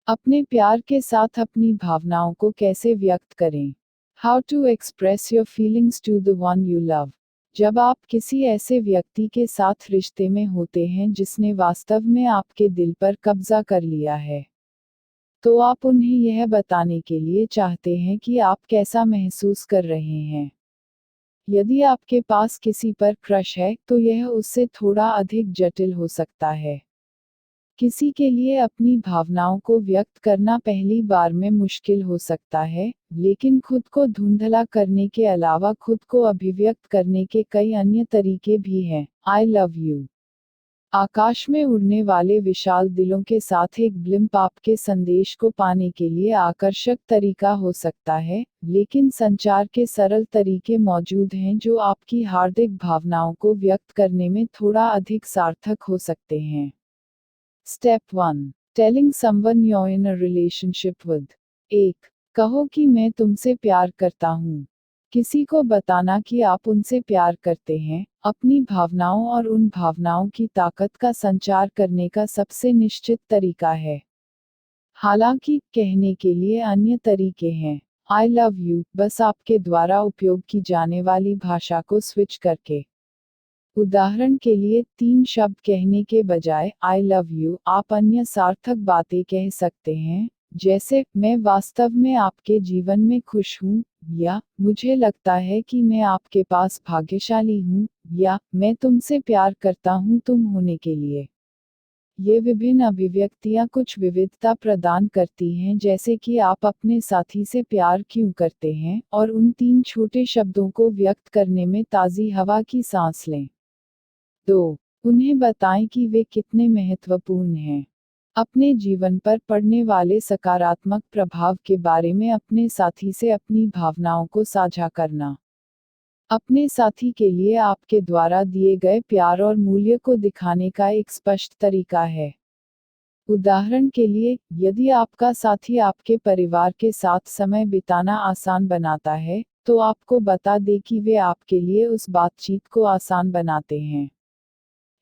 अपने प्यार के साथ अपनी भावनाओं को कैसे व्यक्त करें? How to express your feelings to the one you love. जब आप किसी ऐसे व्यक्ति के साथ रिश्ते में होते हैं जिसने वास्तव में आपके दिल पर कब्जा कर लिया है, तो आप उन्हें यह बताने के लिए चाहते हैं कि आप कैसा महसूस कर रहे हैं। यदि आपके पास किसी पर क्रश है, तो यह उससे थोड़ा अधिक जटिल हो सकता है। किसी के लिए अपनी भावनाओं को व्यक्त करना पहली बार में मुश्किल हो सकता है, लेकिन खुद को धुंधला करने के अलावा खुद को अभिव्यक्त करने के कई अन्य तरीके भी हैं। आई लव यू आकाश में उड़ने वाले विशाल दिलों के साथ एक ब्लिम्प आपके संदेश को पाने के लिए आकर्षक तरीका हो सकता है, लेकिन संचार के सरल तरीके मौजूद हैं जो आपकी हार्दिक भावनाओं को व्यक्त करने में थोड़ा अधिक सार्थक हो सकते हैं। Step 1, telling someone you're in a relationship with। 1, कहो कि मैं तुमसे प्यार करता हूँ। किसी को बताना कि आप उनसे प्यार करते हैं, अपनी भावनाओं और उन भावनाओं की ताकत का संचार करने का सबसे निश्चित तरीका है। हालांकि, कहने के लिए अन्य तरीके हैं। आई लव यू, बस आपके द्वारा उपयोग की जाने वाली भाषा को स्विच करके। उदाहरण के लिए, 3 शब्द कहने के बजाय आई लव यू आप अन्य सार्थक बातें कह सकते हैं, जैसे मैं वास्तव में आपके जीवन में खुश हूँ, या मुझे लगता है कि मैं आपके पास भाग्यशाली हूँ, या मैं तुमसे प्यार करता हूँ तुम होने के लिए। ये विभिन्न अभिव्यक्तियाँ कुछ विविधता प्रदान करती हैं, जैसे कि आप अपने साथी से प्यार क्यों करते हैं, और उन 3 छोटे शब्दों को व्यक्त करने में ताज़ी हवा की सांस लें। 2, उन्हें बताएं कि वे कितने महत्वपूर्ण हैं। अपने जीवन पर पड़ने वाले सकारात्मक प्रभाव के बारे में अपने साथी से अपनी भावनाओं को साझा करना अपने साथी के लिए आपके द्वारा दिए गए प्यार और मूल्य को दिखाने का एक स्पष्ट तरीका है। उदाहरण के लिए, यदि आपका साथी आपके परिवार के साथ समय बिताना आसान बनाता है, तो आपको बता दें कि वे आपके लिए उस बातचीत को आसान बनाते हैं।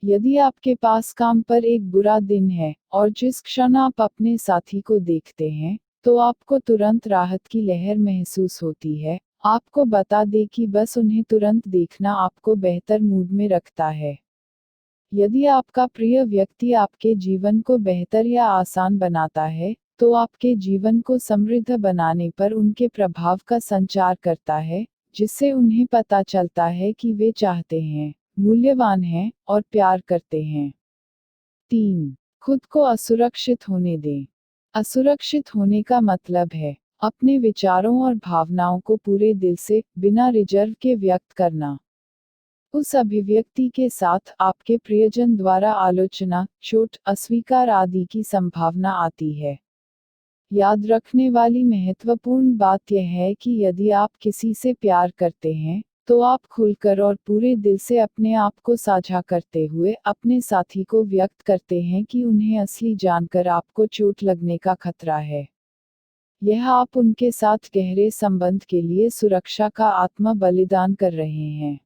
यदि आपके पास काम पर एक बुरा दिन है, और जिस क्षण आप अपने साथी को देखते हैं, तो आपको तुरंत राहत की लहर महसूस होती है, आपको बता दें कि बस उन्हें तुरंत देखना आपको बेहतर मूड में रखता है। यदि आपका प्रिय व्यक्ति आपके जीवन को बेहतर या आसान बनाता है, तो आपके जीवन को समृद्ध बनाने पर उनके प्रभाव का संचार करता है, जिससे उन्हें पता चलता है कि वे चाहते हैं, मूल्यवान हैं, और प्यार करते हैं। 3, खुद को असुरक्षित होने दें। असुरक्षित होने का मतलब है अपने विचारों और भावनाओं को पूरे दिल से, बिना रिजर्व के व्यक्त करना। उस अभिव्यक्ति के साथ आपके प्रियजन द्वारा आलोचना, चोट, अस्वीकार आदि की संभावना आती है। याद रखने वाली महत्वपूर्ण बात यह है कि यदि आप किसी से प्यार करते हैं, तो आप खुलकर और पूरे दिल से अपने आप को साझा करते हुए अपने साथी को व्यक्त करते हैं कि उन्हें असली जानकर आपको चोट लगने का खतरा है। यह आप उनके साथ गहरे संबंध के लिए सुरक्षा का आत्म बलिदान कर रहे हैं।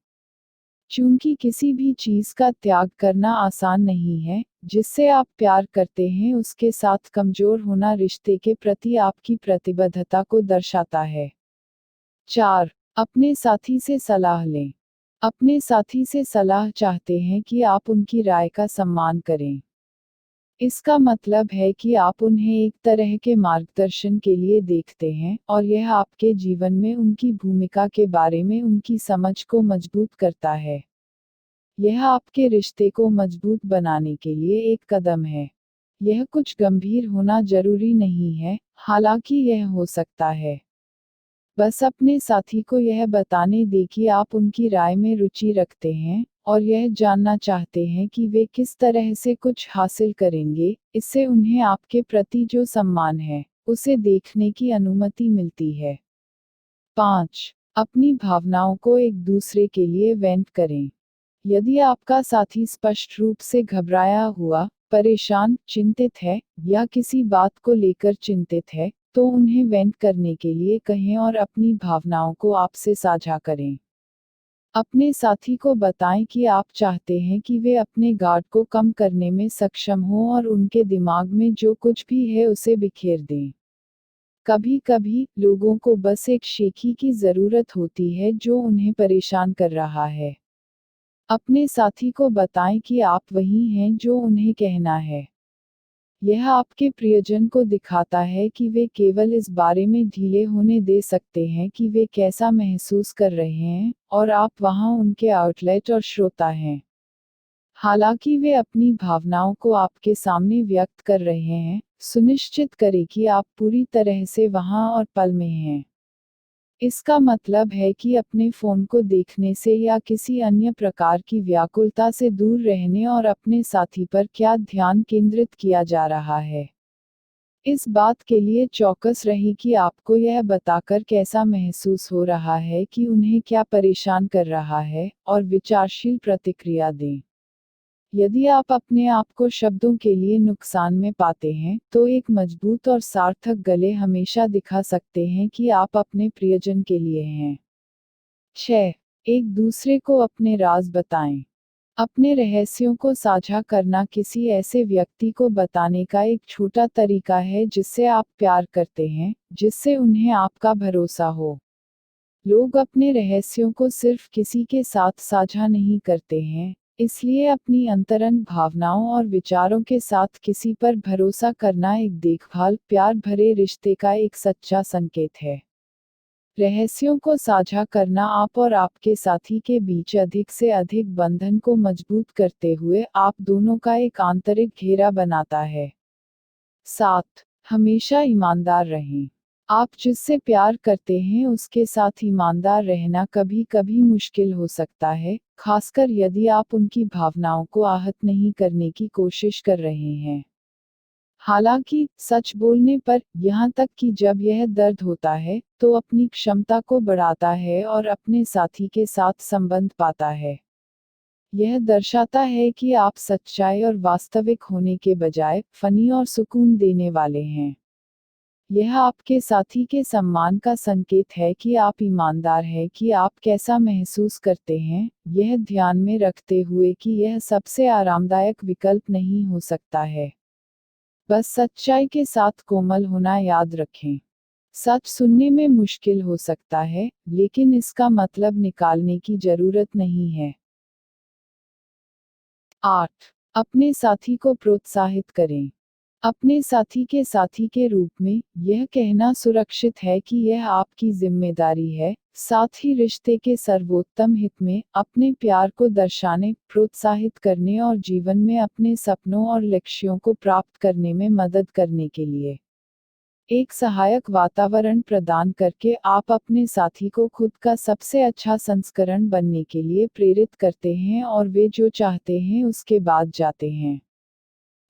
चूंकि किसी भी चीज का त्याग करना आसान नहीं है, जिससे आप प्यार करते हैं उसके साथ कमजोर होना रिश्ते के प्रति आपकी प्रतिबद्धता को दर्शाता है। 4, अपने साथी से सलाह लें। अपने साथी से सलाह चाहते हैं कि आप उनकी राय का सम्मान करें। इसका मतलब है कि आप उन्हें एक तरह के मार्गदर्शन के लिए देखते हैं, और यह आपके जीवन में उनकी भूमिका के बारे में उनकी समझ को मजबूत करता है। यह आपके रिश्ते को मजबूत बनाने के लिए एक कदम है। यह कुछ गंभीर होना जरूरी नहीं है, हालांकि यह हो सकता है। बस अपने साथी को यह बताने दें कि आप उनकी राय में रुचि रखते हैं, और यह जानना चाहते हैं कि वे किस तरह से कुछ हासिल करेंगे, इससे उन्हें आपके प्रति जो सम्मान है, उसे देखने की अनुमति मिलती है। 5, अपनी भावनाओं को एक दूसरे के लिए वेंट करें। यदि आपका साथी स्पष्ट रूप से घबराया हुआ, परेशान, चिंतित है, या किसी बात को लेकर चिंतित है, तो उन्हें वेंट करने के लिए कहें और अपनी भावनाओं को आपसे साझा करें। अपने साथी को बताएं कि आप चाहते हैं कि वे अपने गार्ड को कम करने में सक्षम हों और उनके दिमाग में जो कुछ भी है उसे बिखेर दें। कभी कभी लोगों को बस एक शेखी की जरूरत होती है जो उन्हें परेशान कर रहा है। अपने साथी को बताएं कि आप वही हैं जो उन्हें कहना है। यह आपके प्रियजन को दिखाता है कि वे केवल इस बारे में ढीले होने दे सकते हैं कि वे कैसा महसूस कर रहे हैं, और आप वहां उनके आउटलेट और श्रोता हैं। हालांकि वे अपनी भावनाओं को आपके सामने व्यक्त कर रहे हैं, सुनिश्चित करें कि आप पूरी तरह से वहां और पल में हैं। इसका मतलब है कि अपने फोन को देखने से या किसी अन्य प्रकार की व्याकुलता से दूर रहने और अपने साथी पर क्या ध्यान केंद्रित किया जा रहा है। इस बात के लिए चौकस रहें कि आपको यह बताकर कैसा महसूस हो रहा है कि उन्हें क्या परेशान कर रहा है, और विचारशील प्रतिक्रिया दें। यदि आप अपने आप को शब्दों के लिए नुकसान में पाते हैं, तो एक मजबूत और सार्थक गले हमेशा दिखा सकते हैं कि आप अपने प्रियजन के लिए हैं। 6. एक दूसरे को अपने राज बताएं। अपने रहस्यों को साझा करना किसी ऐसे व्यक्ति को बताने का एक छोटा तरीका है जिससे आप प्यार करते हैं, जिससे उन्हें आपका भरोसा हो। लोग अपने रहस्यों को सिर्फ किसी के साथ साझा नहीं करते हैं, इसलिए अपनी अंतरंग भावनाओं और विचारों के साथ किसी पर भरोसा करना एक देखभाल प्यार भरे रिश्ते का एक सच्चा संकेत है। रहस्यों को साझा करना आप और आपके साथी के बीच अधिक से अधिक बंधन को मजबूत करते हुए आप दोनों का एक आंतरिक घेरा बनाता है। 7. हमेशा ईमानदार रहें। आप जिससे प्यार करते हैं उसके साथ ईमानदार रहना कभी कभी मुश्किल हो सकता है, खासकर यदि आप उनकी भावनाओं को आहत नहीं करने की कोशिश कर रहे हैं। हालांकि सच बोलने पर, यहाँ तक कि जब यह दर्द होता है, तो अपनी क्षमता को बढ़ाता है और अपने साथी के साथ संबंध पाता है। यह दर्शाता है कि आप सच्चाई और वास्तविक होने के बजाय फनी और सुकून देने वाले हैं। यह आपके साथी के सम्मान का संकेत है कि आप ईमानदार हैं कि आप कैसा महसूस करते हैं, यह ध्यान में रखते हुए कि यह सबसे आरामदायक विकल्प नहीं हो सकता है। बस सच्चाई के साथ कोमल होना याद रखें। सच सुनने में मुश्किल हो सकता है, लेकिन इसका मतलब निकालने की जरूरत नहीं है। 8. अपने साथी को प्रोत्साहित करें। अपने साथी के साथी के रूप में, यह कहना सुरक्षित है कि यह आपकी जिम्मेदारी है, साथ ही रिश्ते के सर्वोत्तम हित में, अपने प्यार को दर्शाने, प्रोत्साहित करने और जीवन में अपने सपनों और लक्ष्यों को प्राप्त करने में मदद करने के लिए। एक सहायक वातावरण प्रदान करके आप अपने साथी को खुद का सबसे अच्छा संस्करण बनने के लिए प्रेरित करते हैं और वे जो चाहते हैं उसके बाद जाते हैं।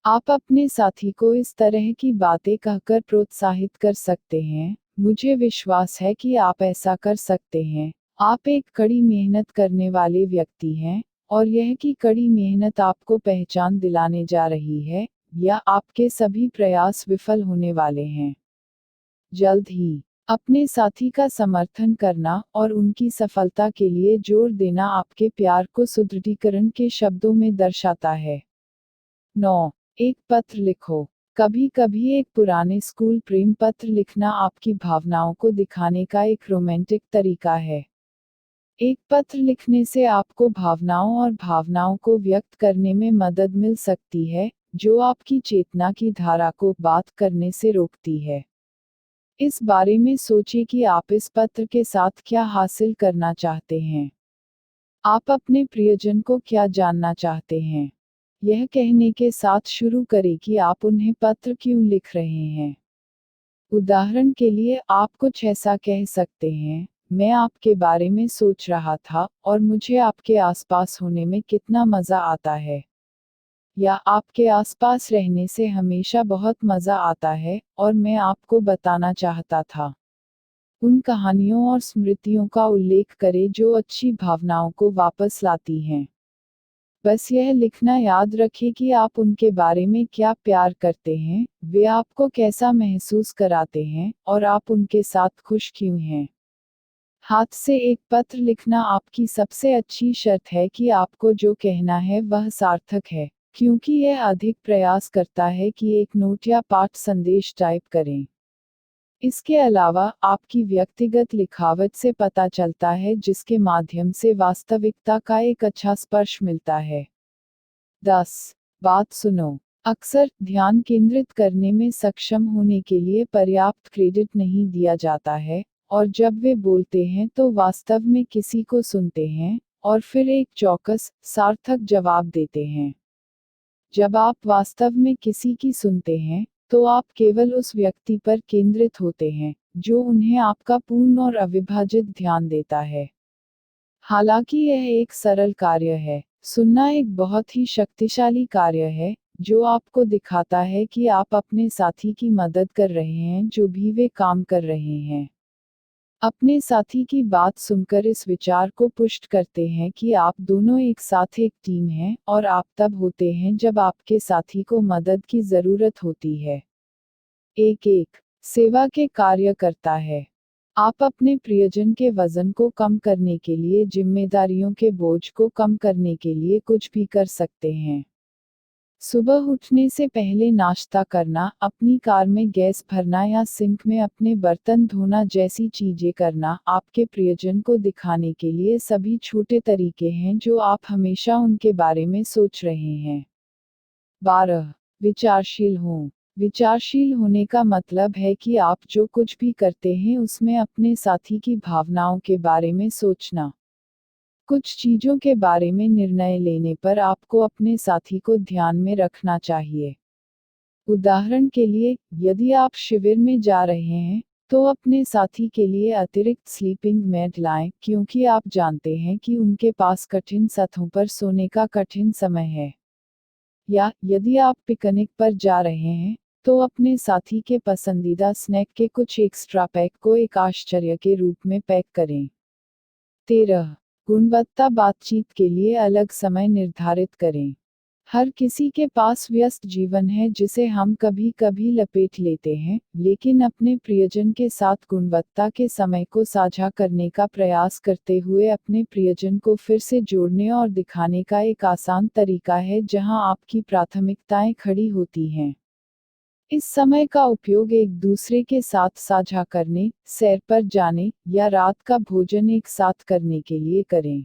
आप अपने साथी को इस तरह की बातें कहकर प्रोत्साहित कर सकते हैं, मुझे विश्वास है कि आप ऐसा कर सकते हैं, आप एक कड़ी मेहनत करने वाले व्यक्ति हैं, और यह कि कड़ी मेहनत आपको पहचान दिलाने जा रही है, या आपके सभी प्रयास विफल होने वाले हैं। जल्द ही अपने साथी का समर्थन करना और उनकी सफलता के लिए जोर देना आपके प्यार को सुदृढ़ीकरण के शब्दों में दर्शाता है। 9. एक पत्र लिखो। कभी कभी एक पुराने स्कूल प्रेम पत्र लिखना आपकी भावनाओं को दिखाने का एक रोमांटिक तरीका है। एक पत्र लिखने से आपको भावनाओं को व्यक्त करने में मदद मिल सकती है, जो आपकी चेतना की धारा को बात करने से रोकती है। इस बारे में सोचें कि आप इस पत्र के साथ क्या हासिल करना चाहते हैं। आप अपने प्रियजन को क्या जानना चाहते हैं। यह कहने के साथ शुरू करें कि आप उन्हें पत्र क्यों लिख रहे हैं। उदाहरण के लिए आप कुछ ऐसा कह सकते हैं, मैं आपके बारे में सोच रहा था, और मुझे आपके आसपास होने में कितना मज़ा आता है। या आपके आसपास रहने से हमेशा बहुत मज़ा आता है, और मैं आपको बताना चाहता था। उन कहानियों और स्मृतियों का उल्लेख करें जो अच्छी भावनाओं को वापस लाती हैं। बस यह लिखना याद रखें कि आप उनके बारे में क्या प्यार करते हैं, वे आपको कैसा महसूस कराते हैं, और आप उनके साथ खुश क्यों हैं। हाथ से एक पत्र लिखना आपकी सबसे अच्छी शर्त है कि आपको जो कहना है वह सार्थक है, क्योंकि यह अधिक प्रयास करता है कि एक नोट या पाठ संदेश टाइप करें। इसके अलावा आपकी व्यक्तिगत लिखावट से पता चलता है, जिसके माध्यम से वास्तविकता का एक अच्छा स्पर्श मिलता है। 10. बात सुनो। अक्सर ध्यान केंद्रित करने में सक्षम होने के लिए पर्याप्त क्रेडिट नहीं दिया जाता है, और जब वे बोलते हैं तो वास्तव में किसी को सुनते हैं, और फिर एक चौकस, सार्थक जवाब देते हैं। जब आप वास्तव में किसी की सुनते हैं, तो आप केवल उस व्यक्ति पर केंद्रित होते हैं, जो उन्हें आपका पूर्ण और अविभाजित ध्यान देता है। हालांकि यह एक सरल कार्य है, सुनना एक बहुत ही शक्तिशाली कार्य है, जो आपको दिखाता है कि आप अपने साथी की मदद कर रहे हैं जो भी वे काम कर रहे हैं। अपने साथी की बात सुनकर इस विचार को पुष्ट करते हैं कि आप दोनों एक साथ एक टीम हैं, और आप तब होते हैं जब आपके साथी को मदद की जरूरत होती है। एक सेवा के कार्य करता है। आप अपने प्रियजन के वजन को कम करने के लिए, जिम्मेदारियों के बोझ को कम करने के लिए कुछ भी कर सकते हैं। सुबह उठने से पहले नाश्ता करना, अपनी कार में गैस भरना या सिंक में अपने बर्तन धोना जैसी चीजें करना आपके प्रियजन को दिखाने के लिए सभी छोटे तरीके हैं जो आप हमेशा उनके बारे में सोच रहे हैं। 12. विचारशील हों। विचारशील होने का मतलब है कि आप जो कुछ भी करते हैं उसमें अपने साथी की भावनाओं के बारे में सोचना। कुछ चीजों के बारे में निर्णय लेने पर आपको अपने साथी को ध्यान में रखना चाहिए। उदाहरण के लिए, यदि आप शिविर में जा रहे हैं, तो अपने साथी के लिए अतिरिक्त स्लीपिंग मैट लाएं, क्योंकि आप जानते हैं कि उनके पास कठिन सतहों पर सोने का कठिन समय है। या यदि आप पिकनिक पर जा रहे हैं, तो अपने साथी के पसंदीदा स्नैक के कुछ एक्स्ट्रा पैक को एक आश्चर्य के रूप में पैक करें। 13. गुणवत्ता बातचीत के लिए अलग समय निर्धारित करें। हर किसी के पास व्यस्त जीवन है जिसे हम कभी कभी लपेट लेते हैं, लेकिन अपने प्रियजन के साथ गुणवत्ता के समय को साझा करने का प्रयास करते हुए अपने प्रियजन को फिर से जोड़ने और दिखाने का एक आसान तरीका है जहां आपकी प्राथमिकताएं खड़ी होती हैं। इस समय का उपयोग एक दूसरे के साथ साझा करने, सैर पर जाने, या रात का भोजन एक साथ करने के लिए करें।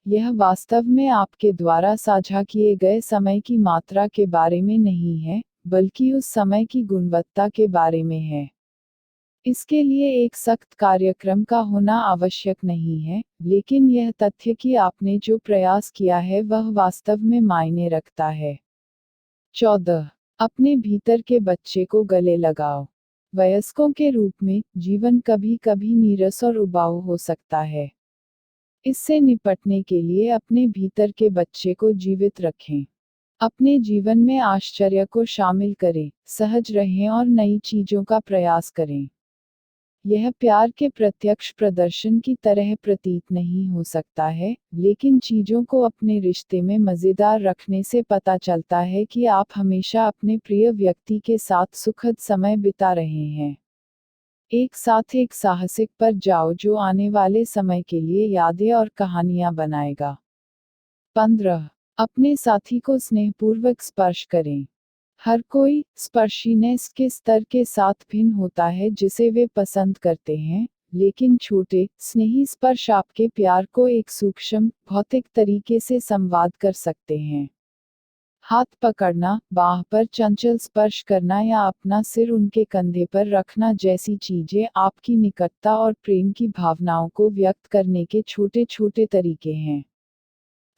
यह वास्तव में आपके द्वारा साझा किए गए समय की मात्रा के बारे में नहीं है, बल्कि उस समय की गुणवत्ता के बारे में है। इसके लिए एक सख्त कार्यक्रम का होना आवश्यक नहीं है, लेकिन यह तथ्य कि आपने जो प्रयास किया है वह वास्तव में मायने रखता है। 14. अपने भीतर के बच्चे को गले लगाओ। वयस्कों के रूप में, जीवन कभी कभी नीरस और उबाऊ हो सकता है। इससे निपटने के लिए अपने भीतर के बच्चे को जीवित रखें। अपने जीवन में आश्चर्य को शामिल करें, सहज रहें और नई चीजों का प्रयास करें। यह प्यार के प्रत्यक्ष प्रदर्शन की तरह प्रतीत नहीं हो सकता है, लेकिन चीजों को अपने रिश्ते में मजेदार रखने से पता चलता है कि आप हमेशा अपने प्रिय व्यक्ति के साथ सुखद समय बिता रहे हैं। एक साथ एक साहसिक पर जाओ जो आने वाले समय के लिए यादें और कहानियां बनाएगा। 15. अपने साथी को स्नेहपूर्वक स्पर्श करें। हर कोई स्पर्शीनेस के स्तर के साथ भिन्न होता है जिसे वे पसंद करते हैं, लेकिन छोटे, स्नेही स्पर्श आपके प्यार को एक सूक्ष्म, भौतिक तरीके से संवाद कर सकते हैं। हाथ पकड़ना, बाह पर चंचल स्पर्श करना या अपना सिर उनके कंधे पर रखना जैसी चीजें आपकी निकटता और प्रेम की भावनाओं को व्यक्त करने के छोटे छोटे तरीके हैं।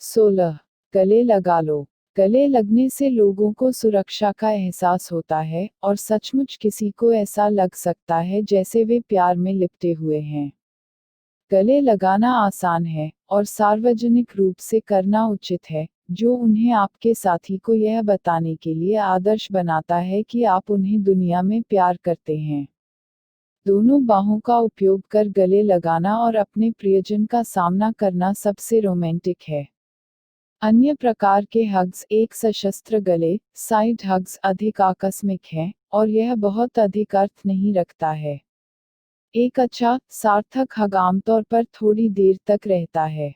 16. गले लगा लो। गले लगने से लोगों को सुरक्षा का एहसास होता है, और सचमुच किसी को ऐसा लग सकता है जैसे वे प्यार में लिपटे हुए हैं। गले लगाना आसान है, और सार्वजनिक रूप से करना उचित है, जो उन्हें आपके साथी को यह बताने के लिए आदर्श बनाता है कि आप उन्हें दुनिया में प्यार करते हैं। दोनों बाहों का उपयोग कर गले लगाना और अपने प्रियजन का सामना करना सबसे रोमांटिक है। अन्य प्रकार के हग्स, एक सशस्त्र गले, साइड हग्स अधिक आकस्मिक हैं, और यह बहुत अधिक अर्थ नहीं रखता है। एक अच्छा, सार्थक हग आमतौर पर थोड़ी देर तक रहता है।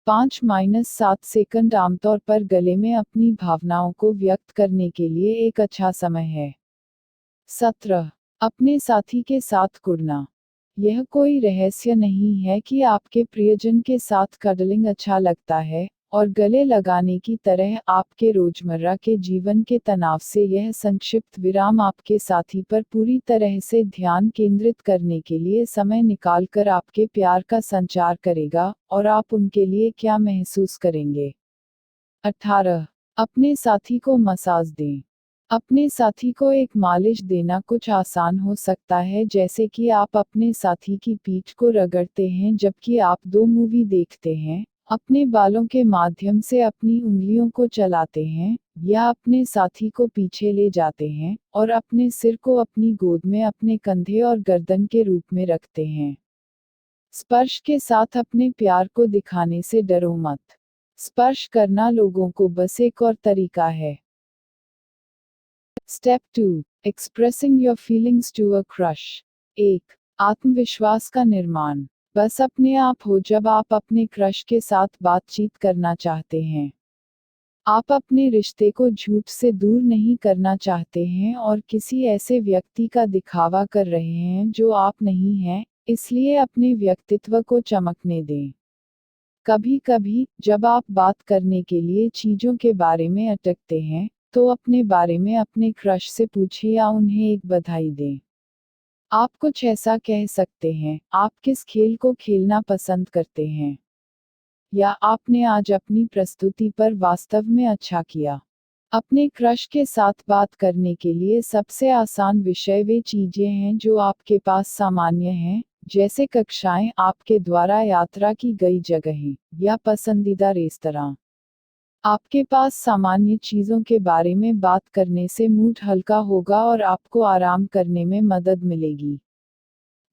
5-7 सेकंड आमतौर पर गले में अपनी भावनाओं को व्यक्त करने के लिए एक अच्छा समय है। 17. अपने साथी के साथ कुड़ना। यह कोई रहस्य नहीं है कि आपके प्रियजन के साथ कडलिंग अच्छा लगता है, और गले लगाने की तरह आपके रोजमर्रा के जीवन के तनाव से यह संक्षिप्त विराम आपके साथी पर पूरी तरह से ध्यान केंद्रित करने के लिए समय निकालकर आपके प्यार का संचार करेगा, और आप उनके लिए क्या महसूस करेंगे। 18. अपने साथी को मसाज दें। अपने साथी को एक मालिश देना कुछ आसान हो सकता है, जैसे कि आप अपने साथी की पीठ को रगड़ते हैं जबकि आप दो मूवी देखते हैं, अपने बालों के माध्यम से अपनी उंगलियों को चलाते हैं, या अपने साथी को पीछे ले जाते हैं, और अपने सिर को अपनी गोद में अपने कंधे और गर्दन के रूप में रखते हैं। स्पर्श के साथ अपने प्यार को दिखाने से डरो मत। स्पर्श करना लोगों को बस एक और तरीका है। Step 2. Expressing your feelings to a crush. 1. आत्मविश्वास का निर्माण। बस अपने आप हो जब आप अपने क्रश के साथ बातचीत करना चाहते हैं। आप अपने रिश्ते को झूठ से दूर नहीं करना चाहते हैं और किसी ऐसे व्यक्ति का दिखावा कर रहे हैं जो आप नहीं हैं, इसलिए अपने व्यक्तित्व को चमकने दें। कभी कभी, जब आप बात करने के लिए चीजों के बारे में अटकते हैं, तो अपने बारे में अपने क्रश से पूछें या उन्हें एक बधाई दें। आप कुछ ऐसा कह सकते हैं, आप किस खेल को खेलना पसंद करते हैं, या आपने आज अपनी प्रस्तुति पर वास्तव में अच्छा किया। अपने क्रश के साथ बात करने के लिए सबसे आसान विषय वे चीजें हैं जो आपके पास सामान्य हैं, जैसे कक्षाएं, आपके द्वारा यात्रा की गई जगहें, या पसंदीदा रेस्तरां। आपके पास सामान्य चीजों के बारे में बात करने से मूड हल्का होगा और आपको आराम करने में मदद मिलेगी।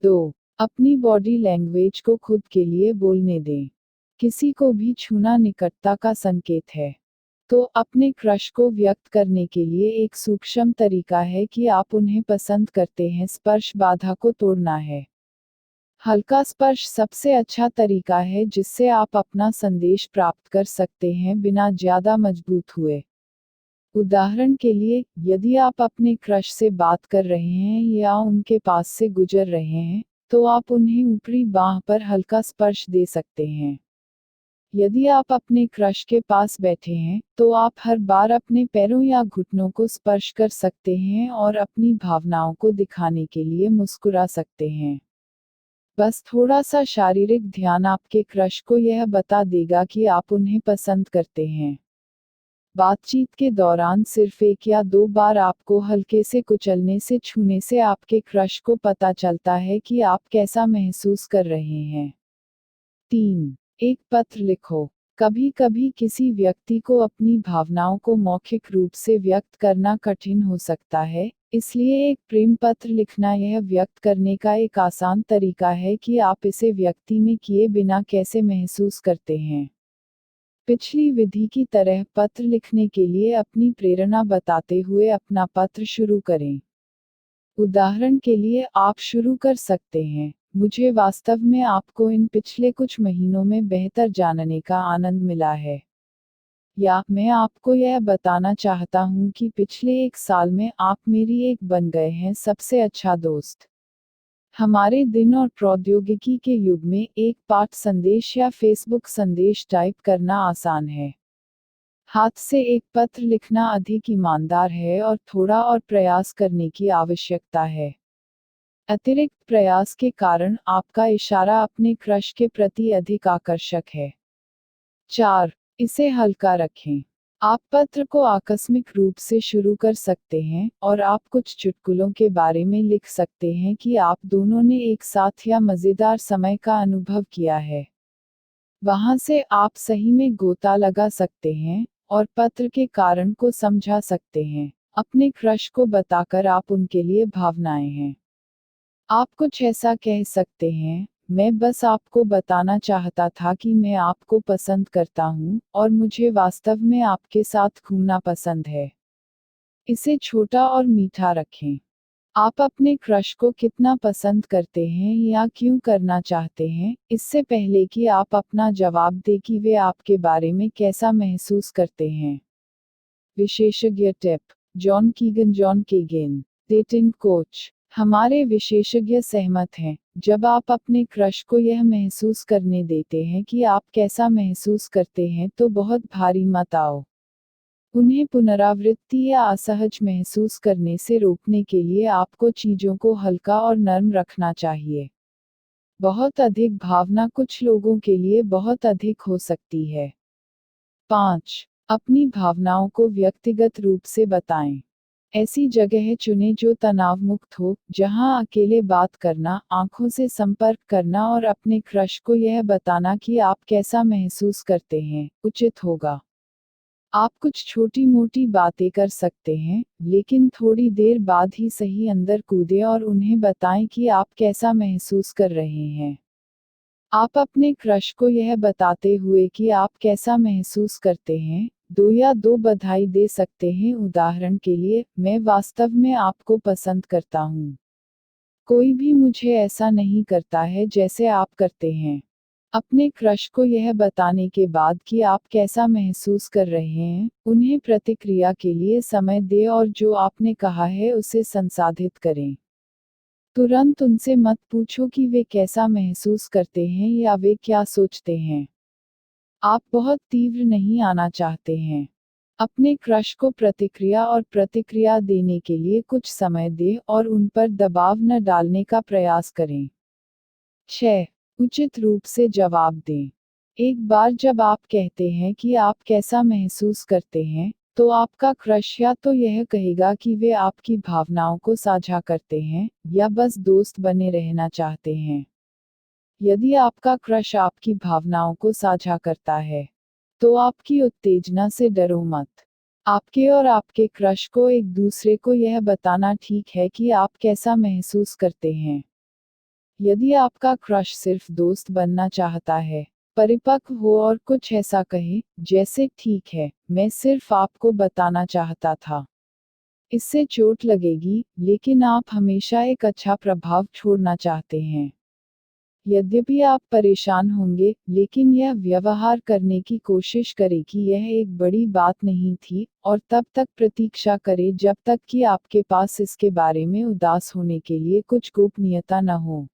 2. अपनी बॉडी लैंग्वेज को खुद के लिए बोलने दें। किसी को भी छूना निकटता का संकेत है। तो अपने क्रश को व्यक्त करने के लिए एक सूक्ष्म तरीका है कि आप उन्हें पसंद करते हैं। स्पर्श बाधा को तोड़ना है। हल्का स्पर्श सबसे अच्छा तरीका है जिससे आप अपना संदेश प्राप्त कर सकते हैं बिना ज्यादा मजबूत हुए। उदाहरण के लिए, यदि आप अपने क्रश से बात कर रहे हैं या उनके पास से गुजर रहे हैं, तो आप उन्हें ऊपरी बांह पर हल्का स्पर्श दे सकते हैं। यदि आप अपने क्रश के पास बैठे हैं, तो आप हर बार अपने पैरों या घुटनों को स्पर्श कर सकते हैं और अपनी भावनाओं को दिखाने के लिए मुस्कुरा सकते हैं। बस थोड़ा सा शारीरिक ध्यान आपके क्रश को यह बता देगा कि आप उन्हें पसंद करते हैं। बातचीत के दौरान सिर्फ 1 या 2 बार आपको हल्के से कुचलने से छूने से आपके क्रश को पता चलता है कि आप कैसा महसूस कर रहे हैं। 3. एक पत्र लिखो। कभी कभी किसी व्यक्ति को अपनी भावनाओं को मौखिक रूप से व्यक्त करना कठिन हो सकता है, इसलिए एक प्रेम पत्र लिखना यह व्यक्त करने का एक आसान तरीका है कि आप इसे व्यक्ति में किए बिना कैसे महसूस करते हैं। पिछली विधि की तरह पत्र लिखने के लिए अपनी प्रेरणा बताते हुए अपना पत्र शुरू करें। उदाहरण के लिए आप शुरू कर सकते हैं, मुझे वास्तव में आपको इन पिछले कुछ महीनों में बेहतर जानने का आनंद मिला है। या मैं आपको यह बताना चाहता हूँ कि पिछले 1 साल में आप मेरी एक बन गए हैं सबसे अच्छा दोस्त। हमारे दिन और प्रौद्योगिकी के युग में एक पाठ संदेश या फेसबुक संदेश टाइप करना आसान है। हाथ से एक पत्र लिखना अधिक ईमानदार है और थोड़ा और प्रयास करने की आवश्यकता है। अतिरिक्त प्रयास के कारण आपका इशारा अपने क्रश के प्रति अधिक आकर्षक है। 4. इसे हल्का रखें। आप पत्र को आकस्मिक रूप से शुरू कर सकते हैं, और आप कुछ चुटकुलों के बारे में लिख सकते हैं कि आप दोनों ने एक साथ या मज़ेदार समय का अनुभव किया है। वहां से आप सही में गोता लगा सकते हैं, और पत्र के कारण को समझा सकते हैं। अपने क्रश को बताकर आप उनके लिए भावनाएं हैं। आप कुछ ऐसा कह सकते हैं, मैं बस आपको बताना चाहता था कि मैं आपको पसंद करता हूँ, और मुझे वास्तव में आपके साथ घूमना पसंद है। इसे छोटा और मीठा रखें। आप अपने क्रश को कितना पसंद करते हैं या क्यों करना चाहते हैं, इससे पहले कि आप अपना जवाब दें कि वे आपके बारे में कैसा महसूस करते हैं। विशेषज्ञ tip. John Kegan, dating coach. हमारे विशेषज्ञ सहमत हैं, जब आप अपने क्रश को यह महसूस करने देते हैं कि आप कैसा महसूस करते हैं तो बहुत भारी मत आओ। उन्हें पुनरावृत्ति या असहज महसूस करने से रोकने के लिए आपको चीजों को हल्का और नर्म रखना चाहिए। बहुत अधिक भावना कुछ लोगों के लिए बहुत अधिक हो सकती है। 5. अपनी भावनाओं को व्यक्तिगत रूप से बताएं। ऐसी जगह चुनें जो तनाव मुक्त हो, जहां अकेले बात करना, आंखों से संपर्क करना और अपने क्रश को यह बताना कि आप कैसा महसूस करते हैं, उचित होगा। आप कुछ छोटी मोटी बातें कर सकते हैं, लेकिन थोड़ी देर बाद ही सही अंदर कूदें और उन्हें बताएं कि आप कैसा महसूस कर रहे हैं। आप अपने क्रश को यह बताते हुए कि आप कैसा महसूस करते हैं, 2 बधाई दे सकते हैं। उदाहरण के लिए, मैं वास्तव में आपको पसंद करता हूँ। कोई भी मुझे ऐसा नहीं करता है जैसे आप करते हैं। अपने क्रश को यह बताने के बाद कि आप कैसा महसूस कर रहे हैं, उन्हें प्रतिक्रिया के लिए समय दें और जो आपने कहा है उसे संसाधित करें। तुरंत उनसे मत पूछो कि वे कैसा महसूस करते हैं या वे क्या सोचते हैं। आप बहुत तीव्र नहीं आना चाहते हैं। अपने क्रश को प्रतिक्रिया देने के लिए कुछ समय दें और उन पर दबाव न डालने का प्रयास करें। 6. उचित रूप से जवाब दें। एक बार जब आप कहते हैं कि आप कैसा महसूस करते हैं, तो आपका क्रश या तो यह कहेगा कि वे आपकी भावनाओं को साझा करते हैं, या बस दोस्त बने रहना चाहते हैं। यदि आपका क्रश आपकी भावनाओं को साझा करता है, तो आपकी उत्तेजना से डरो मत। आपके और आपके क्रश को एक दूसरे को यह बताना ठीक है कि आप कैसा महसूस करते हैं। यदि आपका क्रश सिर्फ दोस्त बनना चाहता है, परिपक्व हो और कुछ ऐसा कहे, जैसे ठीक है, मैं सिर्फ आपको बताना चाहता था। इससे चोट लगेगी, लेकिन आप हमेशा एक अच्छा प्रभाव छोड़ना चाहते हैं। यद्यपि आप परेशान होंगे, लेकिन यह व्यवहार करने की कोशिश करें कि यह एक बड़ी बात नहीं थी, और तब तक प्रतीक्षा करें जब तक कि आपके पास इसके बारे में उदास होने के लिए कुछ गोपनीयता न हो।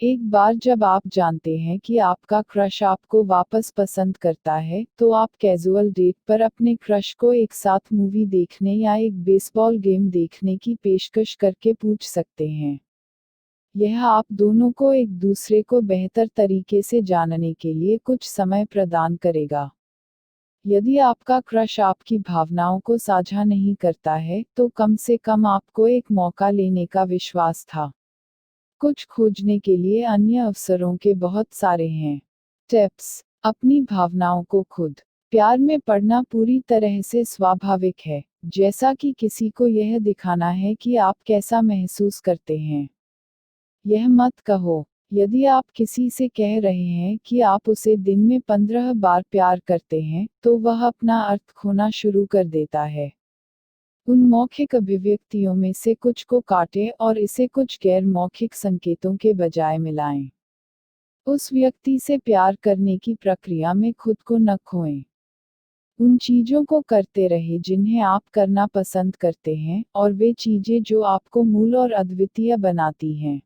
एक बार जब आप जानते हैं कि आपका क्रश आपको वापस पसंद करता है, तो आप कैजुअल डेट पर अपने क्रश को एक साथ मूवी देखने या एक बेसबॉल गेम देखने की पेशकश करके पूछ सकते हैं। यह आप दोनों को एक दूसरे को बेहतर तरीके से जानने के लिए कुछ समय प्रदान करेगा। यदि आपका क्रश आपकी भावनाओं को साझा नहीं करता है, तो कम से कम आपको एक मौका लेने का विश्वास था। कुछ खोजने के लिए अन्य अवसरों के बहुत सारे हैं। टिप्स। अपनी भावनाओं को खुद प्यार में पड़ना पूरी तरह से स्वाभाविक है, जैसा कि किसी को यह दिखाना है कि आप कैसा महसूस करते हैं। यह मत कहो। यदि आप किसी से कह रहे हैं कि आप उसे दिन में 15 बार प्यार करते हैं, तो वह अपना अर्थ खोना शुरू कर देता है। उन मौखिक अभिव्यक्तियों में से कुछ को काटें और इसे कुछ गैर मौखिक संकेतों के बजाय मिलाएं। उस व्यक्ति से प्यार करने की प्रक्रिया में खुद को न खोएं। उन चीजों को करते रहे जिन्हें आप करना पसंद करते हैं, और वे चीजें जो आपको मूल और अद्वितीय बनाती हैं।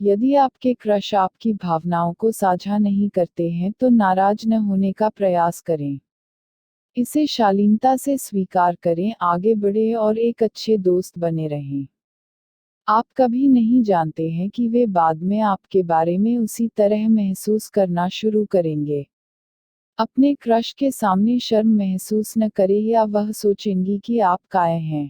यदि आपके क्रश आपकी भावनाओं को साझा नहीं करते हैं तो नाराज न होने का प्रयास करें। इसे शालीनता से स्वीकार करें, आगे बढ़ें और एक अच्छे दोस्त बने रहें। आप कभी नहीं जानते हैं कि वे बाद में आपके बारे में उसी तरह महसूस करना शुरू करेंगे। अपने क्रश के सामने शर्म महसूस न करें या वह सोचेंगी कि आप काहे हैं।